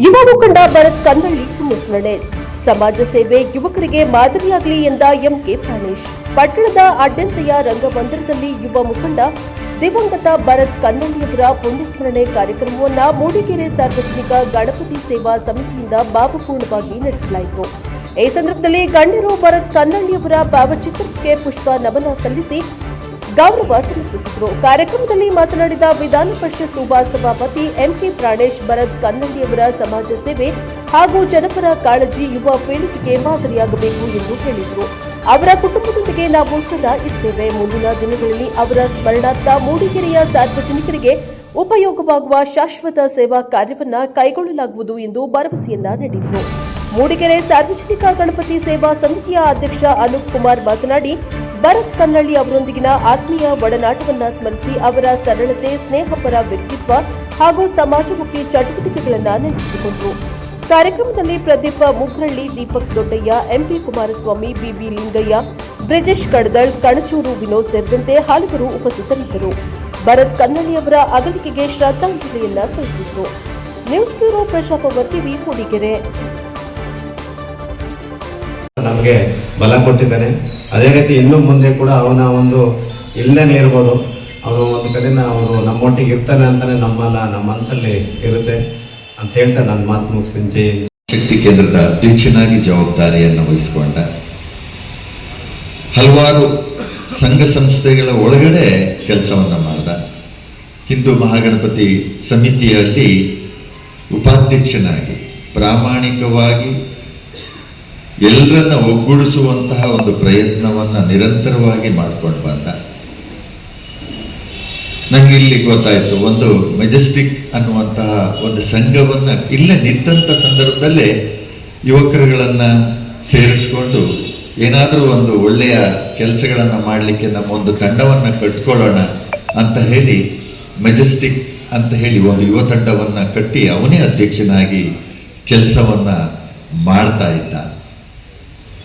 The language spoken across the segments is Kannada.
ಯುವ ಮುಖಂಡ ಭರತ್ ಕನ್ನಳ್ಳಿ ಪುಣ್ಯಸ್ಮರಣೆ. ಸಮಾಜ ಸೇವೆ ಯುವಕರಿಗೆ ಮಾದರಿಯಾಗಲಿ ಎಂದ ಎಂಕೆ ಪ್ರಾಣೇಶ್. ಪಟ್ಟಣದ ಅಡ್ಡಂತೆಯ ರಂಗಮಂದಿರದಲ್ಲಿ ಯುವ ಮುಖಂಡ ದಿವಂಗತ ಭರತ್ ಕನ್ನಳ್ಳಿಯವರ ಪುಣ್ಯಸ್ಮರಣೆ ಕಾರ್ಯಕ್ರಮವನ್ನು ಮೂಡಿಗೆರೆ ಸಾರ್ವಜನಿಕ ಗಣಪತಿ ಸೇವಾ ಸಮಿತಿಯಿಂದ ಭಾವಪೂರ್ಣವಾಗಿ ನಡೆಸಲಾಯಿತು. ಈ ಸಂದರ್ಭದಲ್ಲಿ ಗಣ್ಯರು ಭರತ್ ಕನ್ನಳ್ಳಿಯವರ ಭಾವಚಿತ್ರಕ್ಕೆ ಪುಷ್ಪ ನಮನ ಸಲ್ಲಿಸಿ ಗೌರವ ಸಮರ್ಪಿಸಿದರು. ಕಾರ್ಯಕ್ರಮದಲ್ಲಿ ಮಾತನಾಡಿದ ವಿಧಾನ ಪರಿಷತ್ ಉಪಸಭಾಪತಿ ಎಂಕೆ ಪ್ರಾಣೇಶ್, ಭರತ್ ಕನ್ನಳ್ಳಿಯವರ ಸಮಾಜ ಸೇವೆ ಹಾಗೂ ಜನಪರ ಕಾಳಜಿ ಯುವ ಪೀಳಿಗೆಗೆ ಮಾದರಿಯಾಗಬೇಕು ಎಂದು ಹೇಳಿದರು. ಅವರ ಕುಟುಂಬದೊಂದಿಗೆ ನಾವು ಸದಾ ಇದ್ದೇವೆ. ಮುಂದಿನ ದಿನಗಳಲ್ಲಿ ಅವರ ಸ್ಮರಣಾರ್ಥ ಮೂಡಿಗೆರೆಯ ಸಾರ್ವಜನಿಕರಿಗೆ ಉಪಯೋಗವಾಗುವ ಶಾಶ್ವತ ಸೇವಾ ಕಾರ್ಯವನ್ನು ಕೈಗೊಳ್ಳಲಾಗುವುದು ಎಂದು ಭರವಸೆಯನ್ನ ನೀಡಿದರು. ಮೂಡಿಗೆರೆ ಸಾರ್ವಜನಿಕ ಗಣಪತಿ ಸೇವಾ ಸಮಿತಿಯ ಅಧ್ಯಕ್ಷ ಅನೂಪ್ ಕುಮಾರ್ ಮಾತನಾಡಿ, ಭರತ್ ಕನ್ನಳ್ಳಿ ಅವರೊಂದಿಗಿನ ಆತ್ಮೀಯ ಒಡನಾಟವನ್ನು ಸ್ಮರಿಸಿ ಅವರ ಸರಳತೆ, ಸ್ನೇಹಪರ ವ್ಯಕ್ತಿತ್ವ ಹಾಗೂ ಸಮಾಜಮುಖಿ ಚಟುವಟಿಕೆಗಳನ್ನು ನೆನಪಿಸಿಕೊಂಡರು. ಕಾರ್ಯಕ್ರಮದಲ್ಲಿ ಪ್ರದೀಪ ಮುಗ್ರಳ್ಳಿ, ದೀಪಕ್ ದೊಡ್ಡಯ್ಯ, ಎಂಪಿ ಕುಮಾರಸ್ವಾಮಿ, ಬಿಬಿ ಲಿಂಗಯ್ಯ, ಬ್ರಿಜೇಶ್ ಕಡದಳ್, ಕಣಚೂರು ವಿನೋದ್ ಸೇರಿದಂತೆ ಹಲವರು ಉಪಸ್ಥಿತರಿದ್ದರು. ಭರತ್ ಕನ್ನಳ್ಳಿ ಅವರ ಅಗಲಿಕೆಗೆ ಶ್ರದ್ಧಾಂಜಲಿಯನ್ನ ಸಲ್ಲಿಸಿದರು. News bureau, Prajapower TV, Mudigere. ನಮಗೆ ಬಲ ಕೊಟ್ಟಿದ್ದಾನೆ. ಅದೇ ರೀತಿ ಇನ್ನು ಮುಂದೆ ಕೂಡ ಅವನ ಒಂದು ಇಲ್ಲದೇ ಇರ್ಬೋದು, ಅವನು ಒಂದು ಕಡೆನ ಅವರು ನಮ್ಮೊಟ್ಟಿಗೆ ಇರ್ತಾನೆ ಅಂತಾನೆ ನಮ್ಮ ಮನಸ್ಸಲ್ಲಿ ಇರುತ್ತೆ ಅಂತ ಹೇಳ್ತಾ ನನ್ನ ಮಾತು ಮುಗಿಸಿ ಶಕ್ತಿ ಕೇಂದ್ರದ ಅಧ್ಯಕ್ಷನಾಗಿ ಜವಾಬ್ದಾರಿಯನ್ನು ವಹಿಸಿಕೊಂಡ. ಹಲವಾರು ಸಂಘ ಸಂಸ್ಥೆಗಳ ಒಳಗಡೆ ಕೆಲಸವನ್ನು ಮಾಡಿದ. ಹಿಂದೂ ಮಹಾಗಣಪತಿ ಸಮಿತಿಯಲ್ಲಿ ಉಪಾಧ್ಯಕ್ಷನಾಗಿ ಪ್ರಾಮಾಣಿಕವಾಗಿ ಎಲ್ಲರನ್ನ ಒಗ್ಗೂಡಿಸುವಂತಹ ಒಂದು ಪ್ರಯತ್ನವನ್ನು ನಿರಂತರವಾಗಿ ಮಾಡ್ಕೊಂಡು ಬಂದ. ನನಗೆ ಇಲ್ಲಿ ಗೊತ್ತಾಯಿತು, ಒಂದು ಮೆಜೆಸ್ಟಿಕ್ ಅನ್ನುವಂತಹ ಒಂದು ಸಂಘವನ್ನು ಇಲ್ಲೇ ನಿಂತ ಸಂದರ್ಭದಲ್ಲೇ ಯುವಕರುಗಳನ್ನು ಸೇರಿಸ್ಕೊಂಡು ಏನಾದರೂ ಒಂದು ಒಳ್ಳೆಯ ಕೆಲಸಗಳನ್ನು ಮಾಡಲಿಕ್ಕೆ ನಮ್ಮ ಒಂದು ತಂಡವನ್ನು ಕಟ್ಕೊಳ್ಳೋಣ ಅಂತ ಹೇಳಿ ಮೆಜೆಸ್ಟಿಕ್ ಅಂತ ಹೇಳಿ ಒಂದು ಯುವ ತಂಡವನ್ನು ಕಟ್ಟಿ ಅವನೇ ಅಧ್ಯಕ್ಷನಾಗಿ ಕೆಲಸವನ್ನು ಮಾಡ್ತಾ ಇದ್ದ.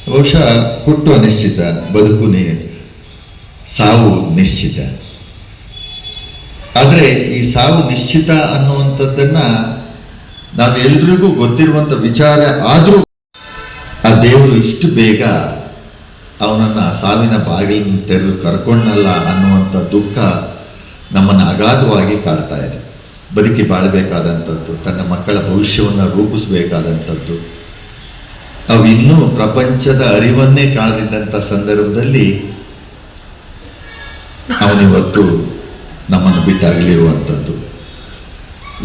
ಬಹುಶಃ ಹುಟ್ಟು ನಿಶ್ಚಿತ, ಬದುಕು ಸಾವು ನಿಶ್ಚಿತ. ಆದರೆ ಈ ಸಾವು ನಿಶ್ಚಿತ ಅನ್ನುವಂಥದ್ದನ್ನ ನಾವೆಲ್ರಿಗೂ ಗೊತ್ತಿರುವಂಥ ವಿಚಾರ ಆದರೂ ಆ ದೇವರು ಇಷ್ಟು ಬೇಗ ಅವನನ್ನ ಸಾವಿನ ಬಾಗಿಲನ್ನು ತೆರೆದು ಕರ್ಕೊಂಡಲ್ಲ ಅನ್ನುವಂಥ ದುಃಖ ನಮ್ಮನ್ನು ಅಗಾಧವಾಗಿ ಕಾಡ್ತಾ ಇದೆ. ಬದುಕಿ ಬಾಳಬೇಕಾದಂಥದ್ದು, ತನ್ನ ಮಕ್ಕಳ ಭವಿಷ್ಯವನ್ನು ರೂಪಿಸಬೇಕಾದಂಥದ್ದು, ನಾವು ಇನ್ನೂ ಪ್ರಪಂಚದ ಅರಿವನ್ನೇ ಕಾಣದಿದ್ದಂಥ ಸಂದರ್ಭದಲ್ಲಿ ಅವನಿವತ್ತು ನಮ್ಮನ್ನು ಬಿಟ್ಟಾಗಲಿರುವಂಥದ್ದು.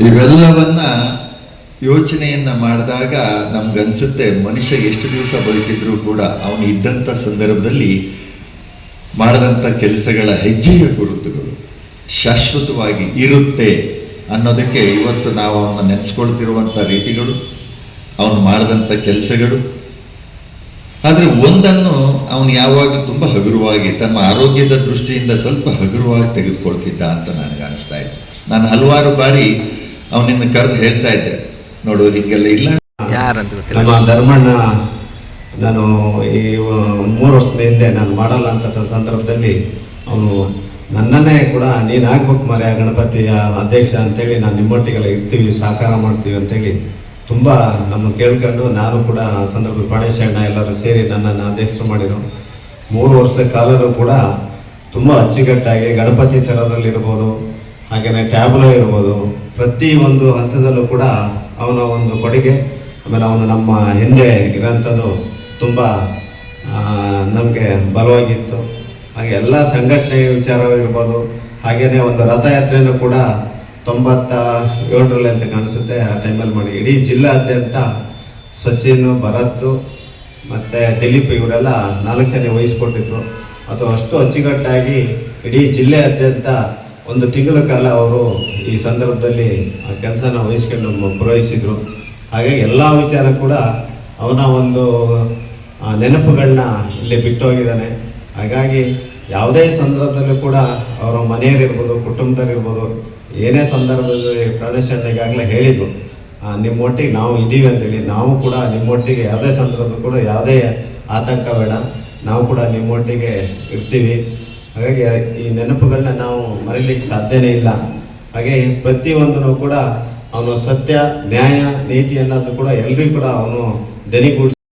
ಇವೆಲ್ಲವನ್ನ ಯೋಚನೆಯನ್ನ ಮಾಡಿದಾಗ ನಮ್ಗನ್ಸುತ್ತೆ, ಮನುಷ್ಯ ಎಷ್ಟು ದಿವಸ ಬದುಕಿದ್ರೂ ಕೂಡ ಅವನು ಇದ್ದಂಥ ಸಂದರ್ಭದಲ್ಲಿ ಮಾಡಿದಂಥ ಕೆಲಸಗಳ ಹೆಜ್ಜೆಯ ಗುರುತುಗಳು ಶಾಶ್ವತವಾಗಿ ಇರುತ್ತೆ ಅನ್ನೋದಕ್ಕೆ ಇವತ್ತು ನಾವು ಅವನ್ನ ನೆನೆಸ್ಕೊಳ್ತಿರುವಂಥ ರೀತಿಗಳು, ಅವನು ಮಾಡಿದಂಥ ಕೆಲಸಗಳು. ಆದರೆ ಒಂದನ್ನು ಅವನು ಯಾವಾಗ ತುಂಬ ಹಗುರವಾಗಿ, ತಮ್ಮ ಆರೋಗ್ಯದ ದೃಷ್ಟಿಯಿಂದ ಸ್ವಲ್ಪ ಹಗುರವಾಗಿ ತೆಗೆದುಕೊಳ್ತಿದ್ದ ಅಂತ ನನಗೆ ಅನಿಸ್ತಾ ಇತ್ತು. ನಾನು ಹಲವಾರು ಬಾರಿ ಅವನಿಂದ ಕರೆದು ಹೇಳ್ತಾ ಇದ್ದೆ, ನೋಡು ಹೀಗೆಲ್ಲ ಇಲ್ಲ. ನಮ್ಮ ಧರ್ಮಣ್ಣ ನಾನು ಈ 3 ವರ್ಷದ ಹಿಂದೆ ನಾನು ಮಾಡಲ್ಲ ಅಂತ ಸಂದರ್ಭದಲ್ಲಿ ಅವನು ನನ್ನನ್ನೇ ಕೂಡ ನೀನು ಆಗ್ಬೇಕು ಮರ್ಯ ಗಣಪತಿಯ ಅಧ್ಯಕ್ಷ ಅಂತೇಳಿ, ನಾನು ನಿಮ್ಮೊಟ್ಟಿಗೆಲ್ಲ ಇರ್ತೀವಿ, ಸಹಕಾರ ಮಾಡ್ತೀವಿ ಅಂತೇಳಿ ತುಂಬ ನಮ್ಮನ್ನು ಕೇಳ್ಕೊಂಡು, ನಾನು ಕೂಡ ಆ ಸಂದರ್ಭದಲ್ಲಿ ಪ್ರಾಣೇಶ್ ಅಣ್ಣ ಎಲ್ಲರೂ ಸೇರಿ ನನ್ನನ್ನು ಅಧ್ಯಕ್ಷರು ಮಾಡಿದರು. 3 ವರ್ಷ ಕಾಲರೂ ಕೂಡ ತುಂಬ ಅಚ್ಚುಕಟ್ಟಾಗಿ ಗಣಪತಿ ತರೋದ್ರಲ್ಲಿರ್ಬೋದು, ಹಾಗೆಯೇ ಟ್ಯಾಬ್ಲೋ ಇರ್ಬೋದು, ಪ್ರತಿ ಒಂದು ಹಂತದಲ್ಲೂ ಕೂಡ ಅವನ ಒಂದು ಕೊಡುಗೆ, ಆಮೇಲೆ ಅವನು ನಮ್ಮ ಹಿಂದೆ ಇರೋಂಥದ್ದು ತುಂಬ ನಮಗೆ ಬಲವಾಗಿತ್ತು. ಹಾಗೆ ಎಲ್ಲ ಸಂಘಟನೆ ವಿಚಾರವಿರ್ಬೋದು, ಹಾಗೆಯೇ ಒಂದು ರಥಯಾತ್ರೆಯೂ ಕೂಡ 97ರಲ್ಲಿ ಅಂತ ಕಾಣಿಸುತ್ತೆ, ಆ ಟೈಮಲ್ಲಿ ಮಾಡಿ ಇಡೀ ಜಿಲ್ಲಾದ್ಯಂತ ಸಚಿನ್, ಭರತ್ ಮತ್ತು ದಿಲೀಪ್ ಇವರೆಲ್ಲ 4 ಜನ ವಹಿಸ್ಕೊಟ್ಟಿದ್ರು. ಅದು ಅಷ್ಟು ಅಚ್ಚುಕಟ್ಟಾಗಿ ಇಡೀ ಜಿಲ್ಲೆಯಾದ್ಯಂತ 1 ತಿಂಗಳ ಕಾಲ ಅವರು ಈ ಸಂದರ್ಭದಲ್ಲಿ ಆ ಕೆಲಸನ ವಹಿಸ್ಕೊಂಡು ಪೂರೈಸಿದರು. ಹಾಗಾಗಿ ಎಲ್ಲ ವಿಚಾರ ಕೂಡ ಅವನ ಒಂದು ನೆನಪುಗಳನ್ನ ಇಲ್ಲಿ ಬಿಟ್ಟು ಹೋಗಿದ್ದಾನೆ. ಹಾಗಾಗಿ ಯಾವುದೇ ಸಂದರ್ಭದಲ್ಲೂ ಕೂಡ ಅವರ ಮನೆಯಲ್ಲಿರ್ಬೋದು, ಕುಟುಂಬದಲ್ಲಿರ್ಬೋದು, ಏನೇ ಸಂದರ್ಭದಲ್ಲಿ ಪ್ರಾಣೇಶ್ ಅಣ್ಣಗಾಗಲೇ ಹೇಳಿದ್ರು, ನಿಮ್ಮೊಟ್ಟಿಗೆ ನಾವು ಇದ್ದೀವಿ ಅಂತೇಳಿ. ನಾವು ಕೂಡ ನಿಮ್ಮೊಟ್ಟಿಗೆ ಯಾವುದೇ ಸಂದರ್ಭ ಕೂಡ ಯಾವುದೇ ಆತಂಕ ಬೇಡ, ನಾವು ಕೂಡ ನಿಮ್ಮೊಟ್ಟಿಗೆ ಇರ್ತೀವಿ. ಹಾಗಾಗಿ ಈ ನೆನಪುಗಳನ್ನ ನಾವು ಮರೀಲಿಕ್ಕೆ ಸಾಧ್ಯನೇ ಇಲ್ಲ. ಹಾಗೆ ಪ್ರತಿಯೊಂದನ್ನು ಕೂಡ ಅವನು ಸತ್ಯ ನ್ಯಾಯ ನೀತಿ ಅನ್ನೋದು ಕೂಡ ಎಲ್ರಿಗೂ ಕೂಡ ಅವನು ದನಿಗೂಡಿಸಿ